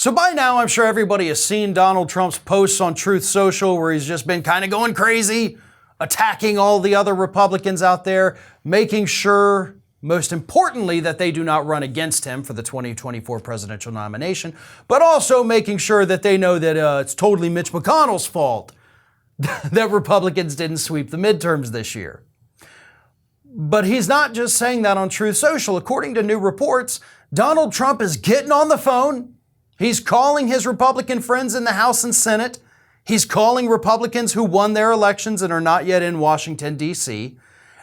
So by now, I'm sure everybody has seen Donald Trump's posts on Truth Social where he's just been kind of going crazy, attacking all the other Republicans out there, making sure, most importantly, that they do not run against him for the 2024 presidential nomination, but also making sure that they know that it's totally Mitch McConnell's fault that Republicans didn't sweep the midterms this year. But he's not just saying that on Truth Social. According to new reports, Donald Trump is getting on the phone. He's calling his Republican friends in the House and Senate. He's calling Republicans who won their elections and are not yet in Washington, D.C.,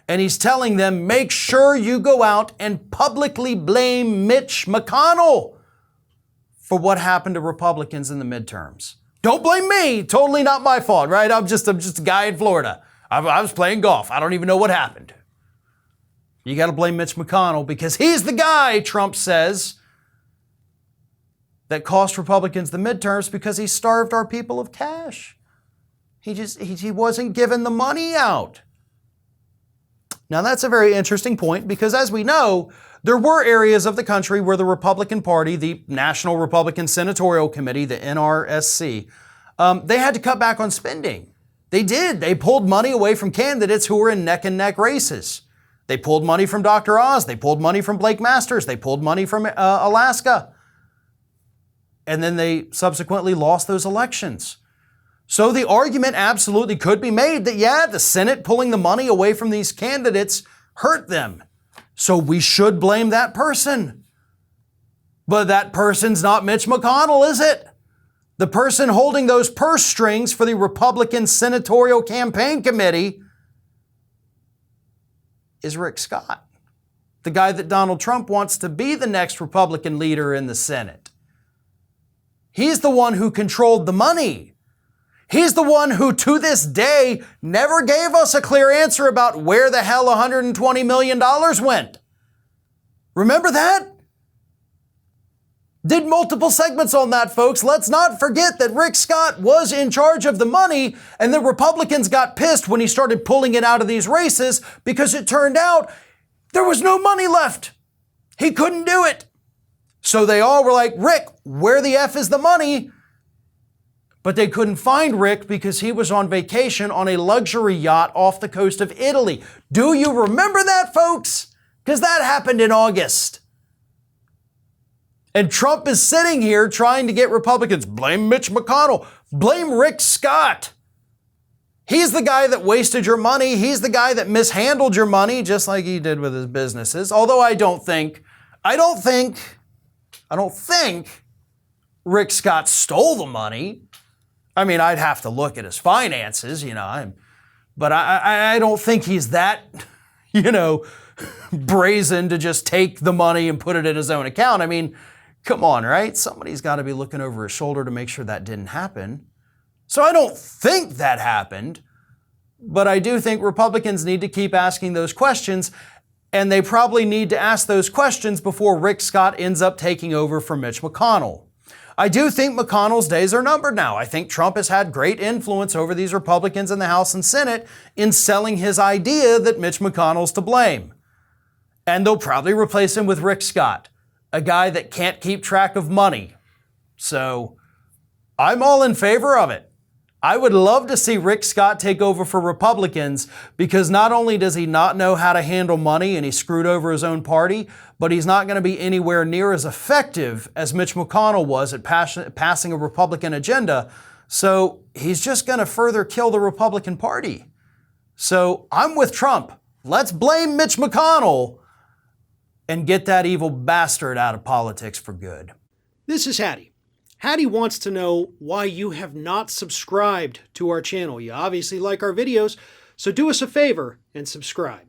and he's telling them, make sure you go out and publicly blame Mitch McConnell for what happened to Republicans in the midterms. Don't blame me. Totally not my fault, right? I'm just a guy in Florida. I was playing golf. I don't even know what happened. You got to blame Mitch McConnell because he's the guy, Trump says, that cost Republicans the midterms because he starved our people of cash. He wasn't giving the money out. Now that's a very interesting point because as we know, there were areas of the country where the Republican Party, the National Republican Senatorial Committee, the NRSC, they had to cut back on spending. They did. They pulled money away from candidates who were in neck and neck races. They pulled money from Dr. Oz. They pulled money from Blake Masters. They pulled money from Alaska. And then they subsequently lost those elections. So the argument absolutely could be made that, yeah, the Senate pulling the money away from these candidates hurt them. So we should blame that person. But that person's not Mitch McConnell, is it? The person holding those purse strings for the Republican Senatorial Campaign Committee is Rick Scott, the guy that Donald Trump wants to be the next Republican leader in the Senate. He's the one who controlled the money. He's the one who, to this day, never gave us a clear answer about where the hell $120 million went. Remember that? Did multiple segments on that, folks. Let's not forget that Rick Scott was in charge of the money, and the Republicans got pissed when he started pulling it out of these races because it turned out there was no money left. He couldn't do it. So they all were like, Rick, where the F is the money? But they couldn't find Rick because he was on vacation on a luxury yacht off the coast of Italy. Do you remember that, folks? Because that happened in August. And Trump is sitting here trying to get Republicans, blame Mitch McConnell, blame Rick Scott. He's the guy that wasted your money. He's the guy that mishandled your money, just like he did with his businesses. Although I don't think Rick Scott stole the money. I mean, I'd have to look at his finances, but I don't think he's that, brazen to just take the money and put it in his own account. I mean, come on, right? Somebody's got to be looking over his shoulder to make sure that didn't happen. So I don't think that happened, but I do think Republicans need to keep asking those questions, and they probably need to ask those questions before Rick Scott ends up taking over for Mitch McConnell. I do think McConnell's days are numbered now. I think Trump has had great influence over these Republicans in the House and Senate in selling his idea that Mitch McConnell's to blame. And they'll probably replace him with Rick Scott, a guy that can't keep track of money. So I'm all in favor of it. I would love to see Rick Scott take over for Republicans because not only does he not know how to handle money and he screwed over his own party, but he's not going to be anywhere near as effective as Mitch McConnell was at passing a Republican agenda. So he's just going to further kill the Republican Party. So I'm with Trump. Let's blame Mitch McConnell and get that evil bastard out of politics for good. This is Hattie. Hattie wants to know why you have not subscribed to our channel. You obviously like our videos, so do us a favor and subscribe.